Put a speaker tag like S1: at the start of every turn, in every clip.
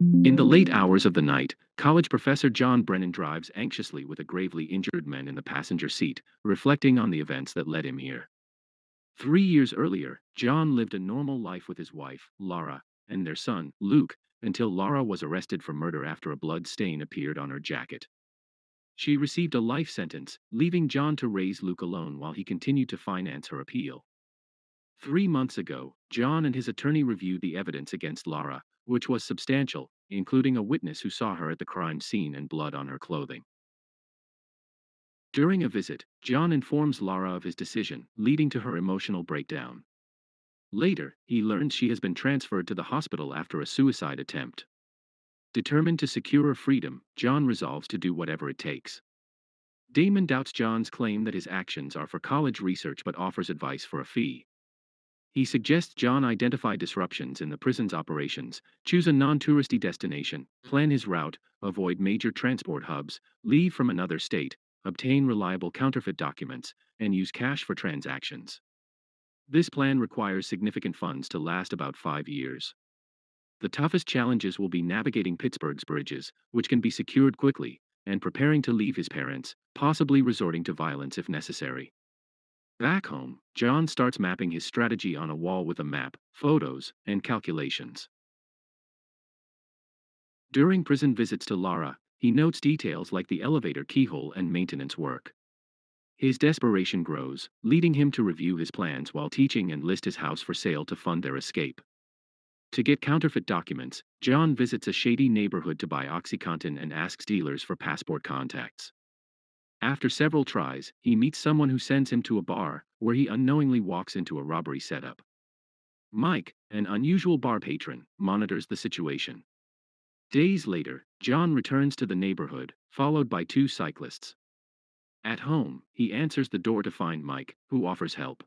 S1: In the late hours of the night, college professor John Brennan drives anxiously with a gravely injured man in the passenger seat, reflecting on the events that led him here. 3 years earlier, John lived a normal life with his wife, Laura, and their son, Luke, until Laura was arrested for murder after a blood stain appeared on her jacket. She received a life sentence, leaving John to raise Luke alone while he continued to finance her appeal. 3 months ago, John and his attorney reviewed the evidence against Laura, which was substantial, including a witness who saw her at the crime scene and blood on her clothing. During a visit, John informs Laura of his decision, leading to her emotional breakdown. Later, he learns she has been transferred to the hospital after a suicide attempt. Determined to secure her freedom, John resolves to do whatever it takes. Damon doubts John's claim that his actions are for college research but offers advice for a fee. He suggests John identify disruptions in the prison's operations, choose a non-touristy destination, plan his route, avoid major transport hubs, leave from another state, obtain reliable counterfeit documents, and use cash for transactions. This plan requires significant funds to last about 5 years. The toughest challenges will be navigating Pittsburgh's bridges, which can be secured quickly, and preparing to leave his parents, possibly resorting to violence if necessary. Back home, John starts mapping his strategy on a wall with a map, photos, and calculations. During prison visits to Lara, he notes details like the elevator keyhole and maintenance work. His desperation grows, leading him to review his plans while teaching and list his house for sale to fund their escape. To get counterfeit documents, John visits a shady neighborhood to buy OxyContin and asks dealers for passport contacts. After several tries, he meets someone who sends him to a bar, where he unknowingly walks into a robbery setup. Mike, an unusual bar patron, monitors the situation. Days later, John returns to the neighborhood, followed by two cyclists. At home, he answers the door to find Mike, who offers help.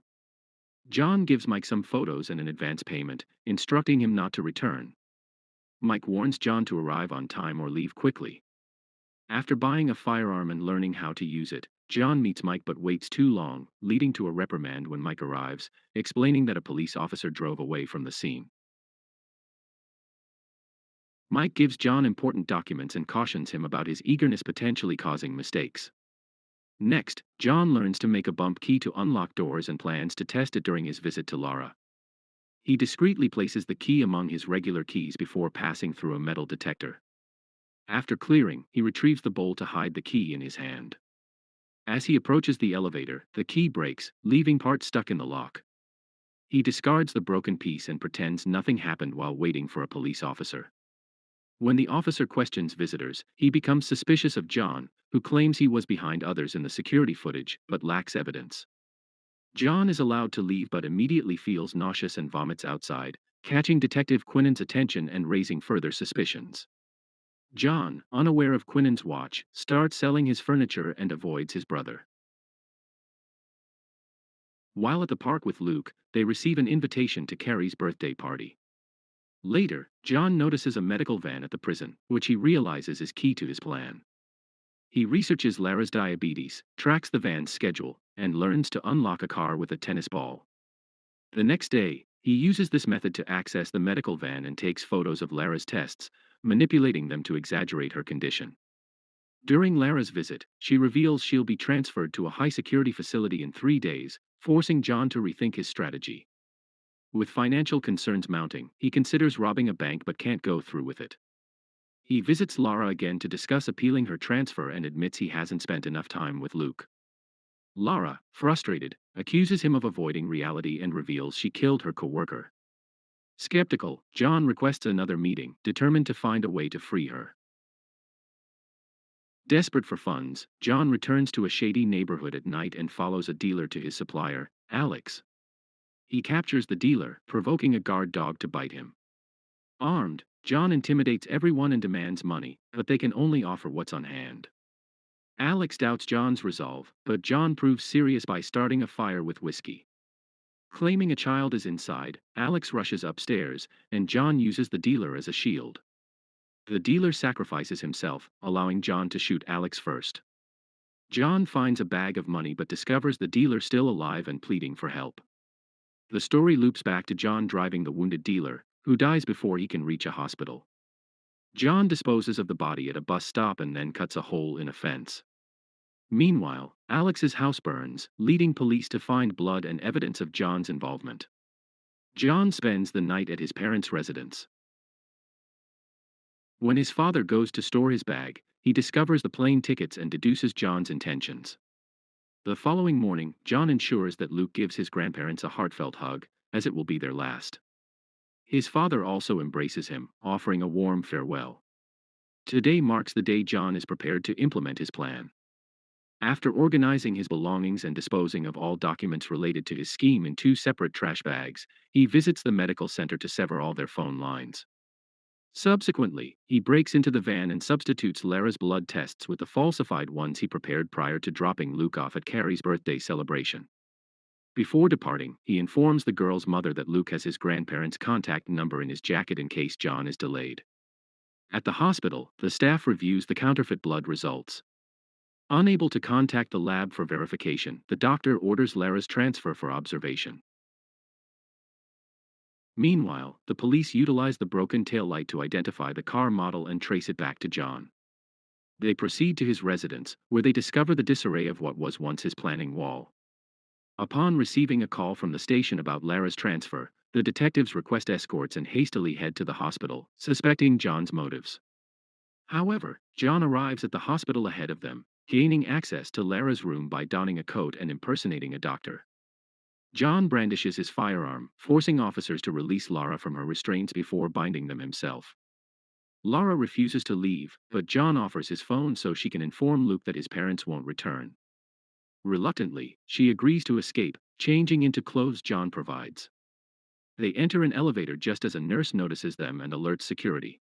S1: John gives Mike some photos and an advance payment, instructing him not to return. Mike warns John to arrive on time or leave quickly. After buying a firearm and learning how to use it, John meets Mike but waits too long, leading to a reprimand when Mike arrives, explaining that a police officer drove away from the scene. Mike gives John important documents and cautions him about his eagerness potentially causing mistakes. Next, John learns to make a bump key to unlock doors and plans to test it during his visit to Lara. He discreetly places the key among his regular keys before passing through a metal detector. After clearing, he retrieves the bowl to hide the key in his hand. As he approaches the elevator, the key breaks, leaving part stuck in the lock. He discards the broken piece and pretends nothing happened while waiting for a police officer. When the officer questions visitors, he becomes suspicious of John, who claims he was behind others in the security footage but lacks evidence. John is allowed to leave but immediately feels nauseous and vomits outside, catching Detective Quinnan's attention and raising further suspicions. John, unaware of Quinnan's watch, starts selling his furniture and avoids his brother. While at the park with Luke, they receive an invitation to Carrie's birthday party. Later, John notices a medical van at the prison, which he realizes is key to his plan. He researches Lara's diabetes, tracks the van's schedule, and learns to unlock a car with a tennis ball. The next day, he uses this method to access the medical van and takes photos of Lara's tests, manipulating them to exaggerate her condition. During Lara's visit, she reveals she'll be transferred to a high-security facility in 3 days, forcing John to rethink his strategy. With financial concerns mounting, he considers robbing a bank but can't go through with it. He visits Lara again to discuss appealing her transfer and admits he hasn't spent enough time with Luke. Lara, frustrated, accuses him of avoiding reality and reveals she killed her coworker. Skeptical, John requests another meeting, determined to find a way to free her. Desperate for funds, John returns to a shady neighborhood at night and follows a dealer to his supplier, Alex. He captures the dealer, provoking a guard dog to bite him. Armed, John intimidates everyone and demands money, but they can only offer what's on hand. Alex doubts John's resolve, but John proves serious by starting a fire with whiskey. Claiming a child is inside, Alex rushes upstairs, and John uses the dealer as a shield. The dealer sacrifices himself, allowing John to shoot Alex first. John finds a bag of money but discovers the dealer still alive and pleading for help. The story loops back to John driving the wounded dealer, who dies before he can reach a hospital. John disposes of the body at a bus stop and then cuts a hole in a fence. Meanwhile, Alex's house burns, leading police to find blood and evidence of John's involvement. John spends the night at his parents' residence. When his father goes to store his bag, he discovers the plane tickets and deduces John's intentions. The following morning, John ensures that Luke gives his grandparents a heartfelt hug, as it will be their last. His father also embraces him, offering a warm farewell. Today marks the day John is prepared to implement his plan. After organizing his belongings and disposing of all documents related to his scheme in two separate trash bags, he visits the medical center to sever all their phone lines. Subsequently, he breaks into the van and substitutes Lara's blood tests with the falsified ones he prepared prior to dropping Luke off at Carrie's birthday celebration. Before departing, he informs the girl's mother that Luke has his grandparents' contact number in his jacket in case John is delayed. At the hospital, the staff reviews the counterfeit blood results. Unable to contact the lab for verification, the doctor orders Lara's transfer for observation. Meanwhile, the police utilize the broken taillight to identify the car model and trace it back to John. They proceed to his residence, where they discover the disarray of what was once his planning wall. Upon receiving a call from the station about Lara's transfer, the detectives request escorts and hastily head to the hospital, suspecting John's motives. However, John arrives at the hospital ahead of them, gaining access to Lara's room by donning a coat and impersonating a doctor. John brandishes his firearm, forcing officers to release Lara from her restraints before binding them himself. Lara refuses to leave, but John offers his phone so she can inform Luke that his parents won't return. Reluctantly, she agrees to escape, changing into clothes John provides. They enter an elevator just as a nurse notices them and alerts security.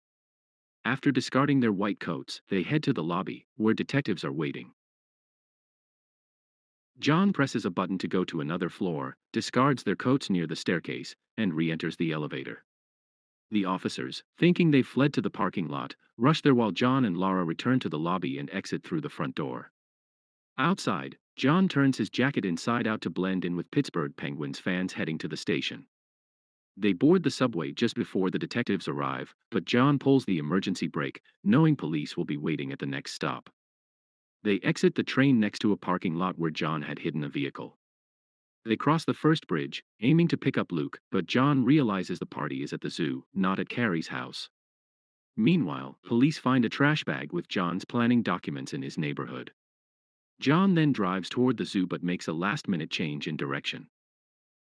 S1: After discarding their white coats, they head to the lobby, where detectives are waiting. John presses a button to go to another floor, discards their coats near the staircase, and re-enters the elevator. The officers, thinking they've fled to the parking lot, rush there while John and Lara return to the lobby and exit through the front door. Outside, John turns his jacket inside out to blend in with Pittsburgh Penguins fans heading to the station. They board the subway just before the detectives arrive, but John pulls the emergency brake, knowing police will be waiting at the next stop. They exit the train next to a parking lot where John had hidden a vehicle. They cross the first bridge, aiming to pick up Luke, but John realizes the party is at the zoo, not at Carrie's house. Meanwhile, police find a trash bag with John's planning documents in his neighborhood. John then drives toward the zoo but makes a last-minute change in direction.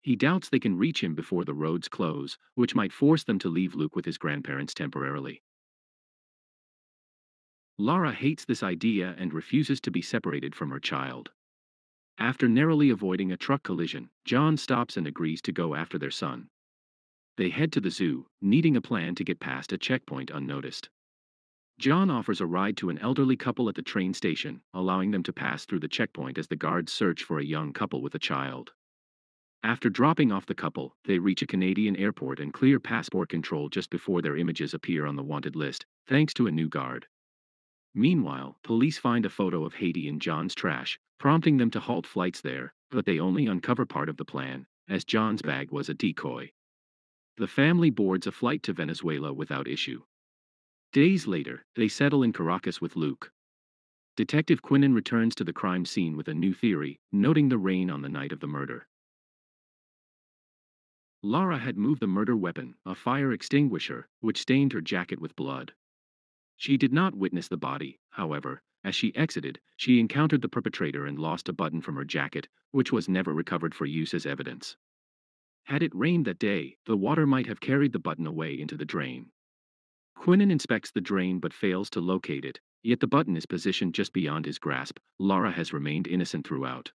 S1: He doubts they can reach him before the roads close, which might force them to leave Luke with his grandparents temporarily. Lara hates this idea and refuses to be separated from her child. After narrowly avoiding a truck collision, John stops and agrees to go after their son. They head to the zoo, needing a plan to get past a checkpoint unnoticed. John offers a ride to an elderly couple at the train station, allowing them to pass through the checkpoint as the guards search for a young couple with a child. After dropping off the couple, they reach a Canadian airport and clear passport control just before their images appear on the wanted list, thanks to a new guard. Meanwhile, police find a photo of Haiti in John's trash, prompting them to halt flights there, but they only uncover part of the plan, as John's bag was a decoy. The family boards a flight to Venezuela without issue. Days later, they settle in Caracas with Luke. Detective Quinnen returns to the crime scene with a new theory, noting the rain on the night of the murder. Lara had moved the murder weapon, a fire extinguisher, which stained her jacket with blood. She did not witness the body, however. As she exited, she encountered the perpetrator and lost a button from her jacket, which was never recovered for use as evidence. Had it rained that day, the water might have carried the button away into the drain. Quinnen inspects the drain but fails to locate it, yet the button is positioned just beyond his grasp. Lara has remained innocent throughout.